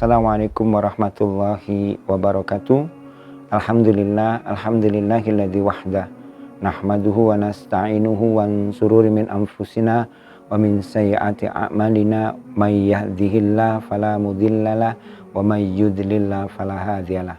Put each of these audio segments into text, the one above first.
Assalamualaikum warahmatullahi wabarakatuh. Alhamdulillahilladzi wahda. Nahmaduhu wa nasta'inuhu wa nsururi min anfusina wa min sayyiati a'malina. May yahdihillahu fala mudhillalah wa may yudlillah fala hadiyalah.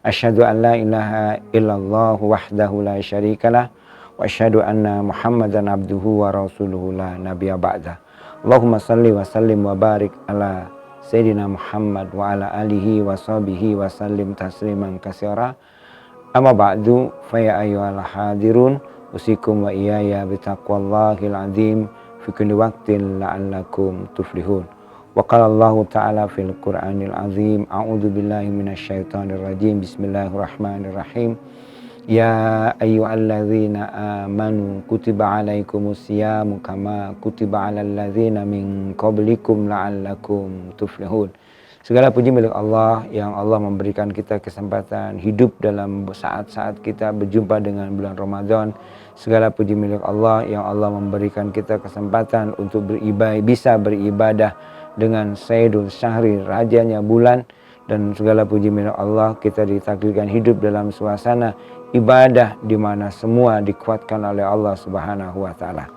Asyhadu an la ilaha illallah wahdahu la syarikalah wa asyhadu anna Muhammadan abduhu wa rasuluhu la nabiyya ba'da. Allahumma salli wa sallim wa barik ala Sayyidina Muhammad wa ala alihi wa sahbihi wa sallim tasliman katsira. Amma ba'du, fa ya ayyuhal hadirun usikum wa iyaya bitaqwallahil azim fi kulli waqtin la'allakum tuflihun. Wa qala Allah ta'ala fil Qur'anil azim, a'udzu billahi minasyaitonir rajim. Bismillahirrahmanirrahim. Ya ayyuhalladzina amanu kutiba alaikumusyamu kama kutiba alal ladzina min qablikum la'allakum tuflihun. Segala puji milik Allah yang Allah memberikan kita kesempatan hidup dalam saat-saat kita berjumpa dengan bulan Ramadan. Segala puji milik Allah yang Allah memberikan kita kesempatan untuk bisa beribadah dengan Sayyidul Syahri, rajanya bulan. Dan segala puji milik Allah, kita ditakdirkan hidup dalam suasana ibadah di mana semua dikuatkan oleh Allah Subhanahu wa taala.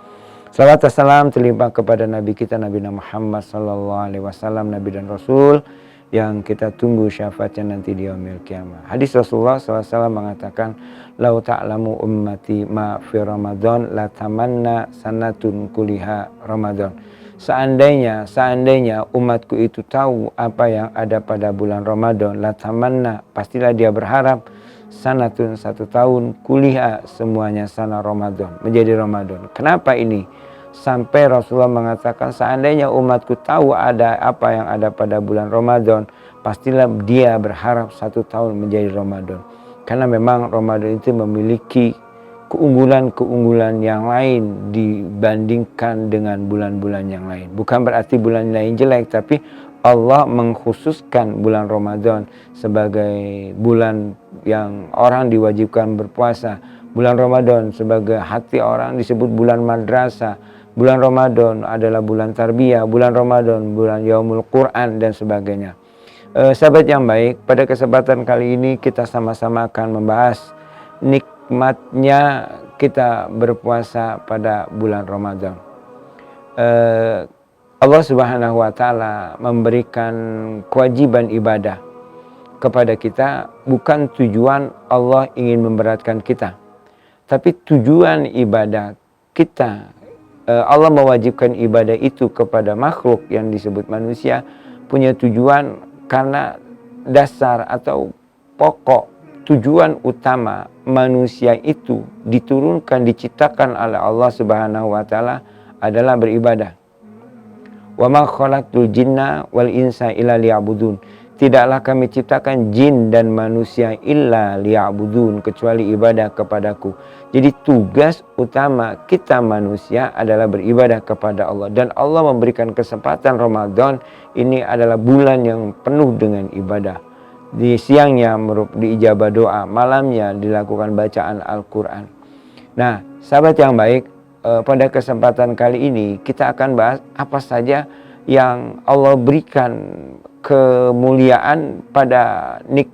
Salawat dan salam terlimpah kepada Nabi kita Nabi Muhammad sallallahu alaihi wasallam, Nabi dan Rasul yang kita tunggu syafaatnya nanti di yaumil qiyamah. Hadis Rasulullah SAW mengatakan, "Lau ta'lamu ummati ma fi Ramadan la tamanna sanatun kuliha Ramadan." Seandainya umatku itu tahu apa yang ada pada bulan Ramadan, la tamanna, pastilah dia berharap sanatun, 1 tahun, kuliah semuanya sana Ramadan, menjadi Ramadan. Kenapa ini? Sampai Rasulullah mengatakan seandainya umatku tahu ada apa yang ada pada bulan Ramadan, pastilah dia berharap 1 tahun menjadi Ramadan. Karena memang Ramadan itu memiliki keunggulan-keunggulan yang lain dibandingkan dengan bulan-bulan yang lain. Bukan berarti bulan lain jelek, tapi Allah mengkhususkan bulan Ramadan sebagai bulan yang orang diwajibkan berpuasa. Bulan Ramadan sebagai hati orang disebut bulan madrasah. Bulan Ramadan adalah bulan tarbiyah. Bulan Ramadan bulan Yaumul Quran dan sebagainya. Sahabat yang baik, pada kesempatan kali ini kita sama-sama akan membahas nikmatnya kita berpuasa pada bulan Ramadan. Allah Subhanahu wa taala memberikan kewajiban ibadah kepada kita, bukan tujuan Allah ingin memberatkan kita. Tapi tujuan ibadah kita, Allah mewajibkan ibadah itu kepada makhluk yang disebut manusia, punya tujuan karena dasar atau pokok tujuan utama manusia itu diturunkan, diciptakan oleh Allah Subhanahu wa taala adalah beribadah. Wa ma khalaqtul jinna wal insa illa liya'budun. Tidaklah kami ciptakan jin dan manusia illa liya'budun, kecuali ibadah kepadaku. Jadi tugas utama kita manusia adalah beribadah kepada Allah. Dan Allah memberikan kesempatan Ramadan ini adalah bulan yang penuh dengan ibadah. Di siangnya diijabah doa, malamnya dilakukan bacaan Al-Quran. Nah, sahabat yang baik, pada kesempatan kali ini kita akan bahas apa saja yang Allah berikan kemuliaan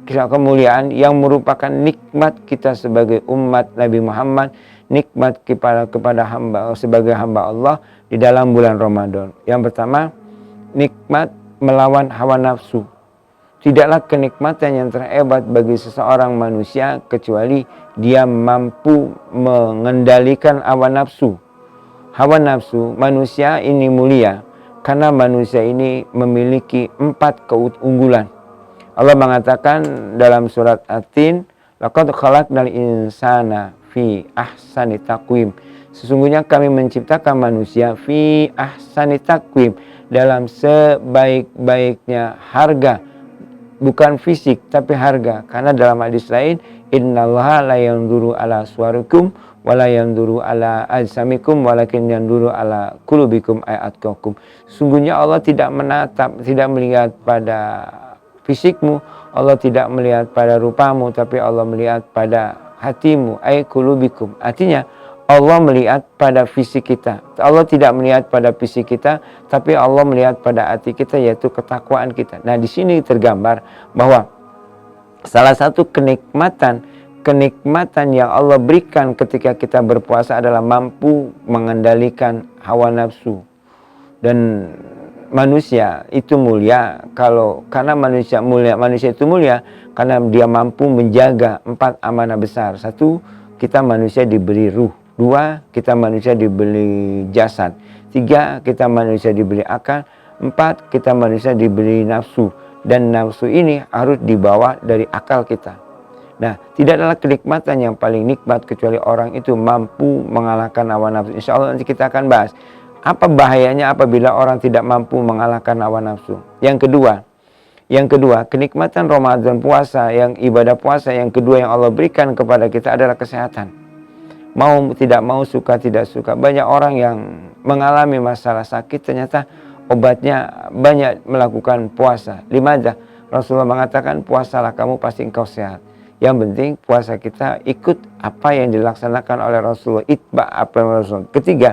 kemuliaan yang merupakan nikmat kita sebagai umat Nabi Muhammad, nikmat kepada hamba sebagai hamba Allah di dalam bulan Ramadan. Yang pertama, nikmat melawan hawa nafsu. Tidaklah kenikmatan yang terhebat bagi seseorang manusia kecuali dia mampu mengendalikan hawa nafsu. Hawa nafsu manusia ini mulia karena manusia ini memiliki 4 keunggulan. Allah mengatakan dalam surat At-Tin, "Laqad khalaqnal insana fi ahsani taqwim." Sesungguhnya kami menciptakan manusia fi ahsani taqwim, dalam sebaik-baiknya harga. Bukan fisik tapi harga, karena dalam hadis lain, innallaha la yanzuru ala suwarikum wa la yanzuru ala ajsamikum walakin yanzuru ala qulubikum ayatkakum. Sungguhnya Allah tidak melihat pada fisikmu, Allah tidak melihat pada rupamu, tapi Allah melihat pada hatimu, ay qulubikum. Artinya Allah melihat pada fisik kita. Allah tidak melihat pada fisik kita, tapi Allah melihat pada hati kita, yaitu ketakwaan kita. Nah, di sini tergambar bahwa salah satu kenikmatan yang Allah berikan ketika kita berpuasa adalah mampu mengendalikan hawa nafsu. Dan manusia itu mulia karena manusia itu mulia karena dia mampu menjaga 4 amanah besar. 1, kita manusia diberi ruh. 2, kita manusia diberi jasad. 3, kita manusia diberi akal. 4, kita manusia diberi nafsu. Dan nafsu ini harus dibawa dari akal kita. Nah, tidak adalah kenikmatan yang paling nikmat kecuali orang itu mampu mengalahkan hawa nafsu. Insya Allah nanti kita akan bahas apa bahayanya apabila orang tidak mampu mengalahkan hawa nafsu. Yang kedua, kenikmatan Ramadan puasa, yang ibadah puasa yang kedua yang Allah berikan kepada kita adalah kesehatan. Mau tidak mau, suka tidak suka, banyak orang yang mengalami masalah sakit ternyata obatnya banyak melakukan puasa. Limadha? Rasulullah mengatakan, puasalah kamu pasti engkau sehat. Yang penting puasa kita ikut apa yang dilaksanakan oleh Rasulullah, itba apa yang Rasulullah. Ketiga,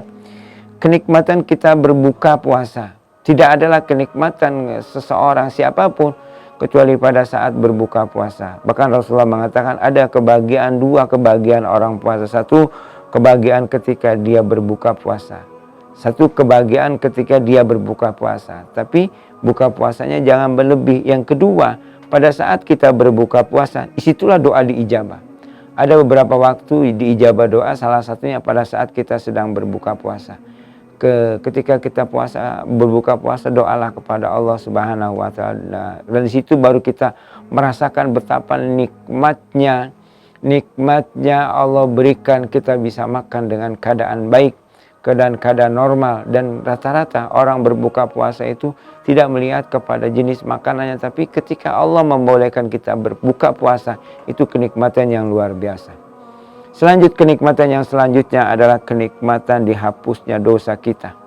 kenikmatan kita berbuka puasa. Tidak adalah kenikmatan seseorang siapapun kecuali pada saat berbuka puasa. Bahkan Rasulullah mengatakan ada kebahagiaan, 2 kebahagiaan orang puasa. 1 kebahagiaan ketika dia berbuka puasa. 1 kebahagiaan ketika dia berbuka puasa. Tapi buka puasanya jangan berlebih. Yang kedua, pada saat kita berbuka puasa, disitulah doa diijabah. Ada beberapa waktu diijabah doa, salah satunya pada saat kita sedang berbuka puasa. Ketika kita berbuka puasa, doalah kepada Allah Subhanahu wa taala. Dan di situ baru kita merasakan betapa nikmatnya Allah berikan kita bisa makan dengan keadaan baik, keadaan normal. Dan rata-rata orang berbuka puasa itu tidak melihat kepada jenis makanannya, tapi ketika Allah membolehkan kita berbuka puasa, itu kenikmatan yang luar biasa. Kenikmatan yang selanjutnya adalah kenikmatan dihapusnya dosa kita.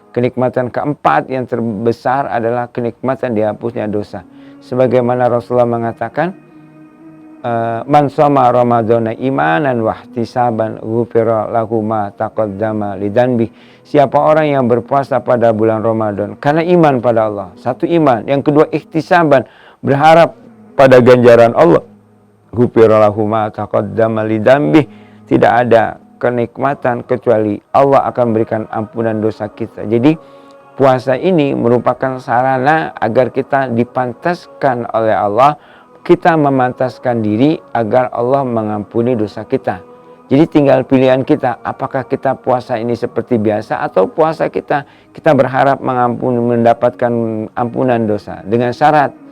Kenikmatan keempat yang terbesar adalah kenikmatan dihapusnya dosa. Sebagaimana Rasulullah mengatakan, man shoma ramadhana imanan wahtisaban ghufira lahu ma taqaddama lidanbi. Siapa orang yang berpuasa pada bulan Ramadan karena iman pada Allah. 1 iman, yang kedua ihtisaban, berharap pada ganjaran Allah. Ghufira lahu ma taqaddama lidanbi. Tidak ada kenikmatan kecuali Allah akan berikan ampunan dosa kita. Jadi puasa ini merupakan sarana agar kita dipantaskan oleh Allah, kita memantaskan diri agar Allah mengampuni dosa kita. Jadi tinggal pilihan kita, apakah kita puasa ini seperti biasa atau puasa kita berharap mendapatkan ampunan dosa. Dengan syarat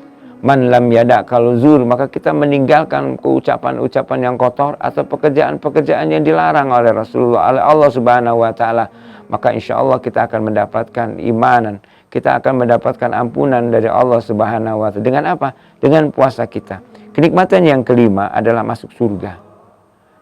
man lam yada kalau zur, maka kita meninggalkan ucapan-ucapan yang kotor atau pekerjaan-pekerjaan yang dilarang oleh Rasulullah, oleh Allah Subhanahu wa taala. Maka insya Allah kita akan mendapatkan imanan, kita akan mendapatkan ampunan dari Allah Subhanahu wa taala. Dengan apa? Dengan puasa kita. Kenikmatan yang kelima adalah masuk surga.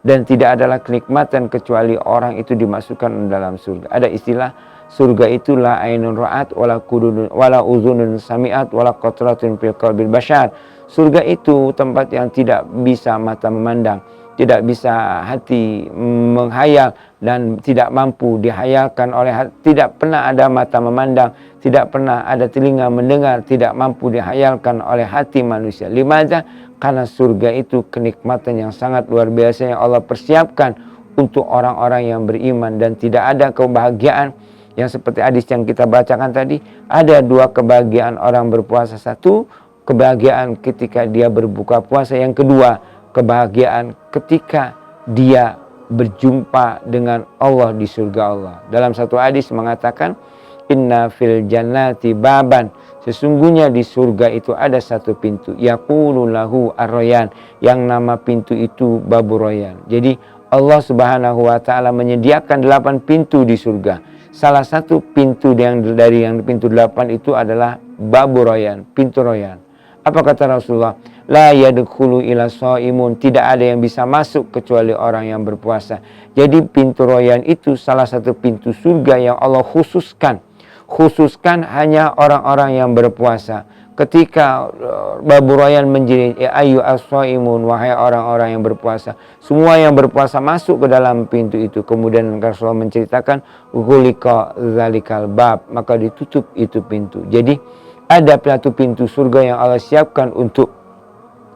Dan tidak adalah kenikmatan kecuali orang itu dimasukkan dalam surga. Ada istilah surga itulah ainun ra'at wala uzunun sami'at wala qatratun fil qalbil bashar. Surga itu tempat yang tidak bisa mata memandang, tidak bisa hati menghayal, dan tidak mampu dihayalkan oleh hati. Tidak pernah ada mata memandang, tidak pernah ada telinga mendengar, tidak mampu dihayalkan oleh hati manusia. Limadha? Karena surga itu kenikmatan yang sangat luar biasa yang Allah persiapkan untuk orang-orang yang beriman. Dan tidak ada kebahagiaan yang seperti hadis yang kita bacakan tadi. Ada 2 kebahagiaan orang berpuasa. 1, kebahagiaan ketika dia berbuka puasa. Yang kedua, kebahagiaan ketika dia berjumpa dengan Allah di surga Allah. Dalam satu hadis mengatakan, inna fil jannati baban, sesungguhnya di surga itu ada 1 pintu, yaqulu lahu ar-rayyan, yang nama pintu itu babu royan. Jadi Allah Subhanahu wa taala menyediakan 8 pintu di surga. Salah satu pintu dari pintu 8 itu adalah babu royan, pintu royan. Apa kata Rasulullah? La yadkhulu ila shaimun, tidak ada yang bisa masuk kecuali orang yang berpuasa. Jadi pintu royan itu salah satu pintu surga yang Allah khususkan hanya orang-orang yang berpuasa. ketika Babu Rayyan menjerit, ya ayu as-shaimun, wahai orang-orang yang berpuasa. Semua yang berpuasa masuk ke dalam pintu itu. Kemudian Rasulullah menceritakan ghuliqa zalikal bab, maka ditutup itu pintu. Jadi ada satu pintu surga yang Allah siapkan untuk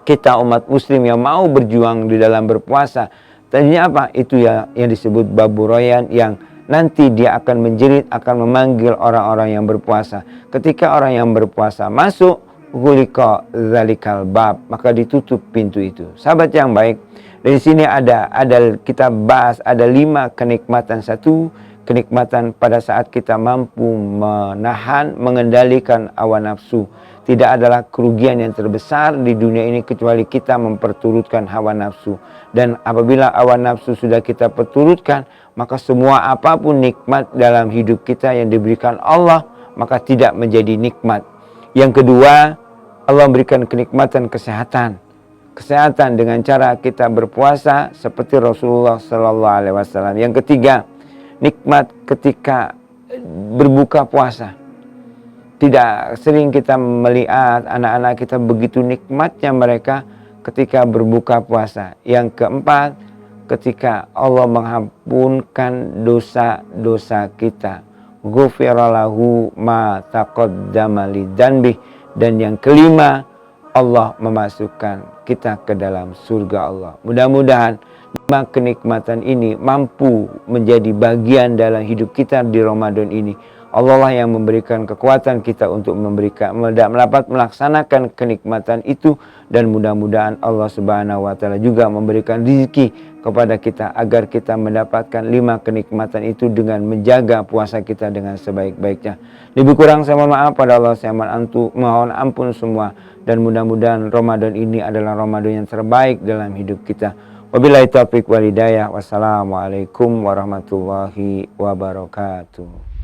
kita umat muslim yang mau berjuang di dalam berpuasa. Tadinya apa? Itu ya yang disebut Babu Rayyan, yang nanti dia akan menjerit, akan memanggil orang-orang yang berpuasa. Ketika orang yang berpuasa masuk, ghuliqa zalikal bab, maka ditutup pintu itu. Sahabat yang baik, dari sini ada kita bahas ada 5 kenikmatan. Satu, kenikmatan pada saat kita mampu menahan, mengendalikan hawa nafsu. Tidak adalah kerugian yang terbesar di dunia ini kecuali kita memperturutkan hawa nafsu. Dan apabila hawa nafsu sudah kita perturutkan, maka semua apapun nikmat dalam hidup kita yang diberikan Allah, maka tidak menjadi nikmat. Yang kedua, Allah memberikan kenikmatan kesehatan. Kesehatan dengan cara kita berpuasa seperti Rasulullah SAW. Yang ketiga, nikmat ketika berbuka puasa. Tidak sering kita melihat anak-anak kita begitu nikmatnya mereka ketika berbuka puasa. Yang keempat, ketika Allah mengampunkan dosa-dosa kita. Ghufira lahu ma taqaddama lidzanbih. Dan yang kelima, Allah memasukkan kita ke dalam surga Allah. Mudah-mudahan 5 kenikmatan ini mampu menjadi bagian dalam hidup kita di Ramadan ini. Allah lah yang memberikan kekuatan kita untuk dapat melaksanakan kenikmatan itu, dan mudah-mudahan Allah Subhanahu wa taala juga memberikan rezeki kepada kita agar kita mendapatkan 5 kenikmatan itu dengan menjaga puasa kita dengan sebaik-baiknya. Lebih kurang saya mohon maaf pada Allah, saya mohon ampun semua, dan mudah-mudahan Ramadan ini adalah Ramadan yang terbaik dalam hidup kita. Wabillahi taufiq wal hidayah. Wassalamualaikum warahmatullahi wabarakatuh.